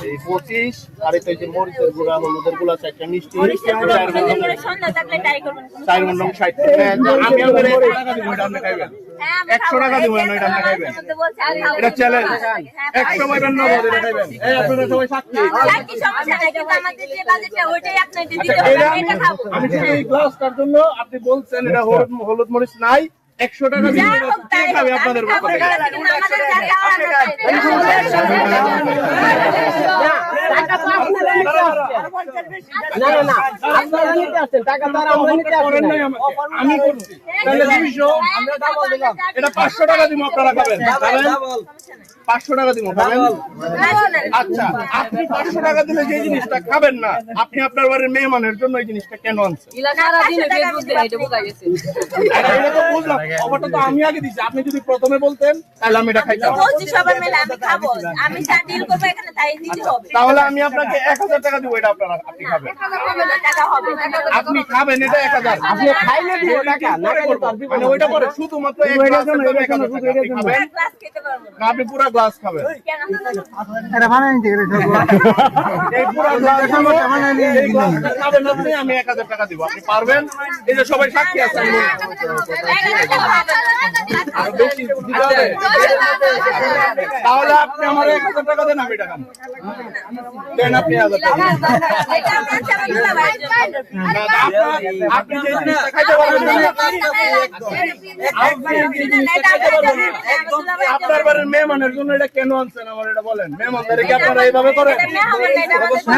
এই 25 আর এটা হচ্ছে মরিচের গুঁড়া, হলুদের গুঁড়া, 4টা মিষ্টি, 4 মন 60 টাকা। আমি আপনাকে 100 টাকা দিব, এটা আপনি খাইবেন। 100 টাকা দিব, এটা আপনি খাইবেন। এটা চ্যালেঞ্জ। 100 পাইবেন না, এটা খাইবেন। এই আপনারা সবাই সাক্ষী। আমি শুধু এই গ্লাসটার জন্য আপনি বলছেন এটা হলুদ মরিচ নাই, 100 টাকা দিব। কে খাবে আপনাদের মধ্যে? আমি করছি তাহলে 200, এটা 500 টাকা দিব, আপনারা খাবেন। 500 টাকা দিব, খাবেন? আচ্ছা, আপনি 500 টাকা দিলে যে জিনিসটা খাবেন না, আপনি আপনার বাড়ির মেহমানের জন্য এই জিনিসটা কেন আনছেন? এটা তো বুঝলাম, অফারটা তো আমি আগে দিচ্ছি। আপনি যদি প্রথমে বলতেন তাহলে আমি এটা খাইতাম। তাহলে আমি আপনাকে 1000 টাকা দিব, এটা আপনি খাবেন। আপনি খাবেন এটা 1000, আপনি খাইলে দিব টাকা, না খাইলে তো আর দিব না। ওইটা পরে শুধুমাত্র এক গ্লাসের দাম 1000 টাকা। আপনি খাবেন না, আপনি পুরো গ্লাস খাবেন। এটা বানাই নিতে গেলে এই পুরো গ্লাস খাবেন আপনি, আমি 1000 টাকা দিব। আপনি পারবেন? এই যে সবাই সাক্ষী আছে। আর বেশি দিতে হবে? তাহলে আপনি আমার 1000 টাকা দেন, আমি টাকা দেন। আপনি 1000 টাকা আপনি যে জিনিসটা খাইতে পারবেন আপনার বাড়ির মেহমানের জন্য এটা কেন আনছেন আমার এটা বলেন। মেহমানদারি কি আপনারা এইভাবে করেন?